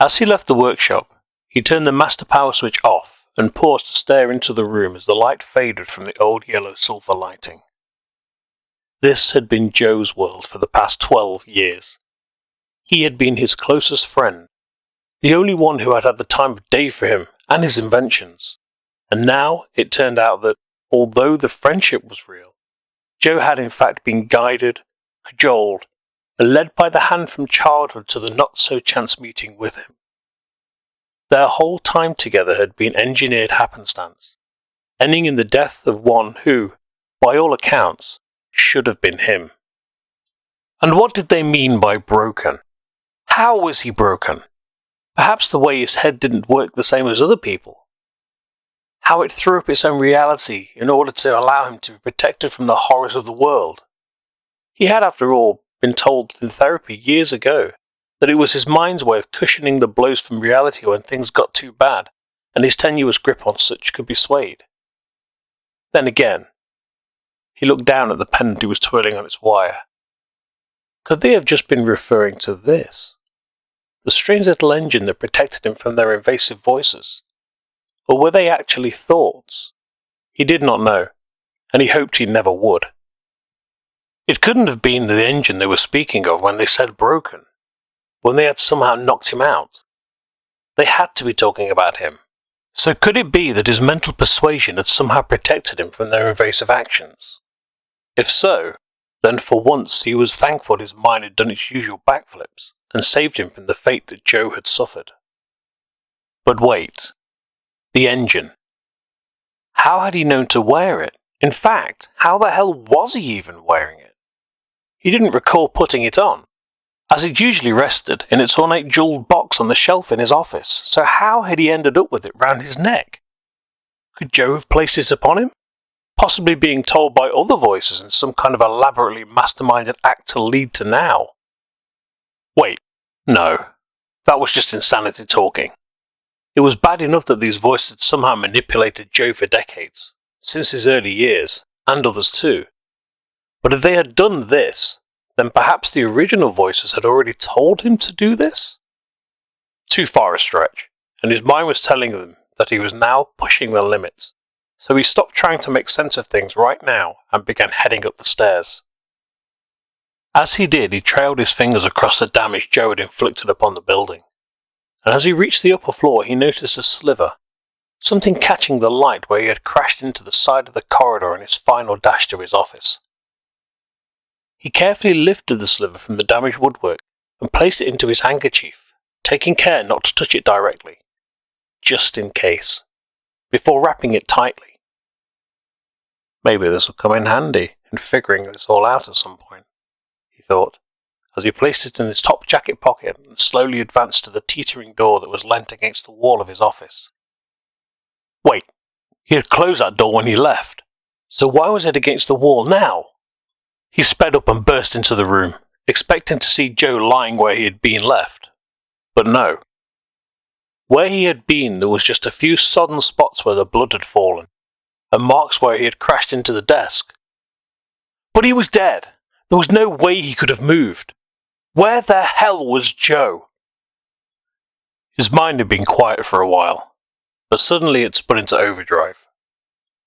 As he left the workshop, he turned the master power switch off and paused to stare into the room as the light faded from the old yellow sulfur lighting. This had been Joe's world for the past 12 years. He had been his closest friend, the only one who had had the time of day for him and his inventions. And now it turned out that, although the friendship was real, Joe had in fact been guided, cajoled, and led by the hand from childhood to the not-so-chance meeting with him. Their whole time together had been engineered happenstance, ending in the death of one who, by all accounts, should have been him. And what did they mean by broken? How was he broken? Perhaps the way his head didn't work the same as other people. How it threw up its own reality in order to allow him to be protected from the horrors of the world. He had, after all, been told in therapy years ago that it was his mind's way of cushioning the blows from reality when things got too bad, and his tenuous grip on such could be swayed. Then again, he looked down at the pendant he was twirling on its wire. Could they have just been referring to this? The strange little engine that protected him from their invasive voices? Or were they actually thoughts? He did not know, and he hoped he never would. It couldn't have been the engine they were speaking of when they said broken, when they had somehow knocked him out. They had to be talking about him. So could it be that his mental persuasion had somehow protected him from their invasive actions? If so, then for once he was thankful his mind had done its usual backflips and saved him from the fate that Joe had suffered. But wait. The engine. How had he known to wear it? In fact, how the hell was he even wearing it? He didn't recall putting it on, as it usually rested in its ornate jewelled box on the shelf in his office, so how had he ended up with it round his neck? Could Joe have placed it upon him? Possibly being told by other voices in some kind of elaborately masterminded act to lead to now. Wait, no, that was just insanity talking. It was bad enough that these voices had somehow manipulated Joe for decades, since his early years, and others too. But if they had done this, then perhaps the original voices had already told him to do this? Too far a stretch, and his mind was telling him that he was now pushing the limits, so he stopped trying to make sense of things right now and began heading up the stairs. As he did, he trailed his fingers across the damage Joe had inflicted upon the building, and as he reached the upper floor he noticed a sliver, something catching the light where he had crashed into the side of the corridor in his final dash to his office. He carefully lifted the sliver from the damaged woodwork and placed it into his handkerchief, taking care not to touch it directly, just in case, before wrapping it tightly. Maybe this will come in handy in figuring this all out at some point, he thought, as he placed it in his top jacket pocket and slowly advanced to the teetering door that was leant against the wall of his office. Wait, he had closed that door when he left, so why was it against the wall now? He sped up and burst into the room, expecting to see Joe lying where he had been left. But no. Where he had been there was just a few sodden spots where the blood had fallen, and marks where he had crashed into the desk. But he was dead. There was no way he could have moved. Where the hell was Joe? His mind had been quiet for a while, but suddenly it spun into overdrive,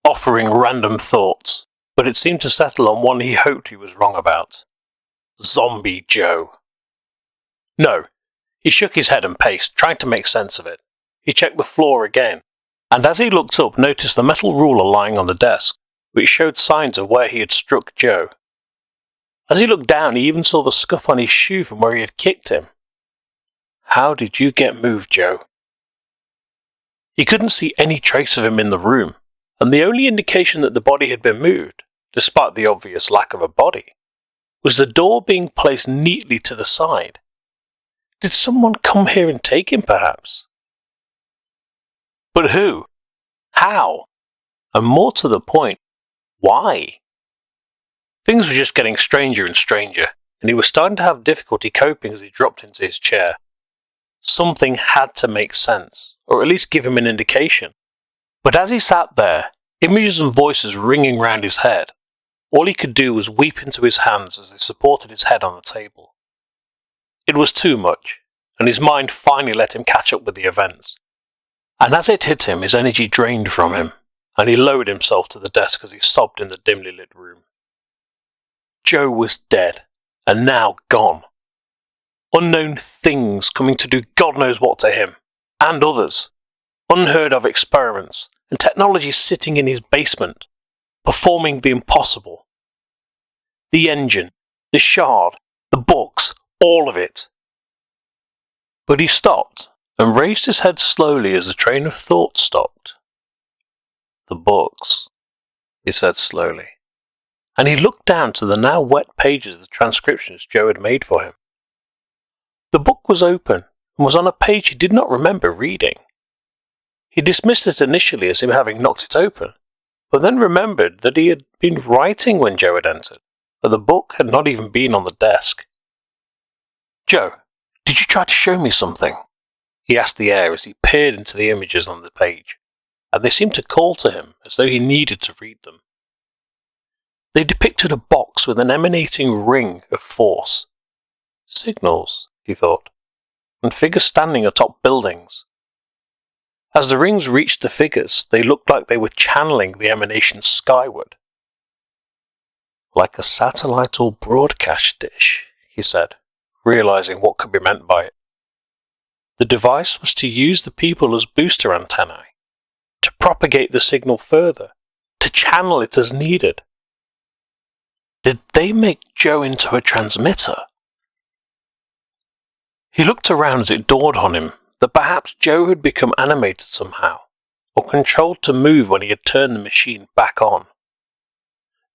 offering random thoughts, but it seemed to settle on one he hoped he was wrong about. Zombie Joe. No, he shook his head and paced, trying to make sense of it. He checked the floor again, and as he looked up noticed the metal ruler lying on the desk, which showed signs of where he had struck Joe. As he looked down, he even saw the scuff on his shoe from where he had kicked him. How did you get moved, Joe? He couldn't see any trace of him in the room, and the only indication that the body had been moved, despite the obvious lack of a body, was the door being placed neatly to the side. Did someone come here and take him, perhaps? But who? How? And more to the point, why? Things were just getting stranger and stranger, and he was starting to have difficulty coping as he dropped into his chair. Something had to make sense, or at least give him an indication. But as he sat there, images and voices ringing round his head, all he could do was weep into his hands as they supported his head on the table. It was too much, and his mind finally let him catch up with the events. And as it hit him, his energy drained from him, and he lowered himself to the desk as he sobbed in the dimly lit room. Joe was dead, and now gone. Unknown things coming to do God knows what to him, and others. Unheard of experiments, and technology sitting in his basement, performing the impossible. The engine, the shard, the books, all of it. But he stopped, and raised his head slowly as the train of thought stopped. The books, he said slowly, and he looked down to the now wet pages of the transcriptions Joe had made for him. The book was open, and was on a page he did not remember reading. He dismissed it initially as him having knocked it open, but then remembered that he had been writing when Joe had entered, but the book had not even been on the desk. "Joe, did you try to show me something?" he asked the air as he peered into the images on the page, and they seemed to call to him as though he needed to read them. They depicted a box with an emanating ring of force. Signals, he thought, and figures standing atop buildings. As the rings reached the figures, they looked like they were channeling the emanation skyward. "Like a satellite or broadcast dish," he said, realizing what could be meant by it. The device was to use the people as booster antennae, to propagate the signal further, to channel it as needed. Did they make Joe into a transmitter? He looked around as it dawned on him that perhaps Joe had become animated somehow, or controlled to move when he had turned the machine back on.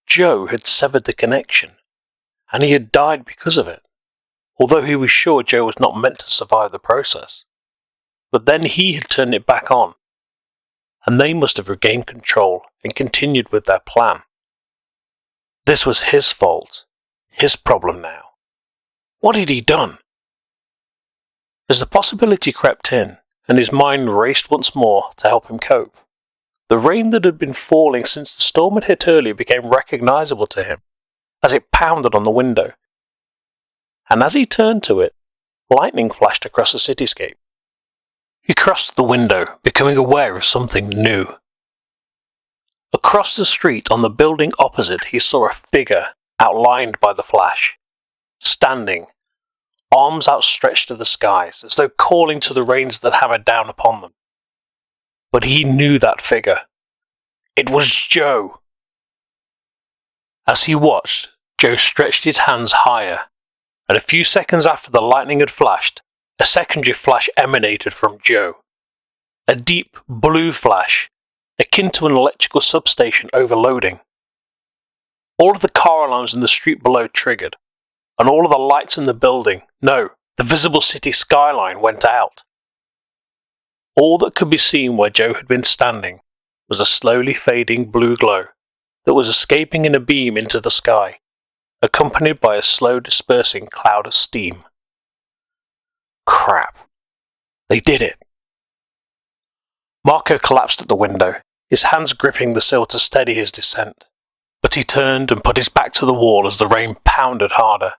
Joe had severed the connection, and he had died because of it, although he was sure Joe was not meant to survive the process. But then he had turned it back on, and they must have regained control and continued with their plan. This was his fault, his problem now. What had he done? As the possibility crept in, and his mind raced once more to help him cope, the rain that had been falling since the storm had hit earlier became recognizable to him, as it pounded on the window. And as he turned to it, lightning flashed across the cityscape. He crossed the window, becoming aware of something new. Across the street, on the building opposite, he saw a figure outlined by the flash, standing, arms outstretched to the skies, as though calling to the rains that hammered down upon them. But he knew that figure. It was Joe. As he watched, Joe stretched his hands higher, and a few seconds after the lightning had flashed, a secondary flash emanated from Joe. A deep blue flash, akin to an electrical substation overloading. All of the car alarms in the street below triggered, and all of the lights in the building, no, the visible city skyline, went out. All that could be seen where Joe had been standing was a slowly fading blue glow that was escaping in a beam into the sky, accompanied by a slow dispersing cloud of steam. Crap. They did it. Marco collapsed at the window, his hands gripping the sill to steady his descent, but he turned and put his back to the wall as the rain pounded harder,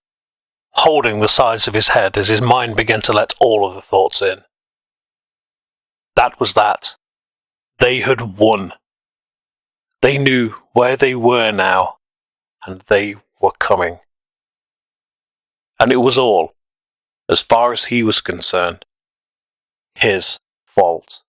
holding the sides of his head as his mind began to let all of the thoughts in. That was that. They had won. They knew where they were now, and they were coming. And it was all, as far as he was concerned, his fault.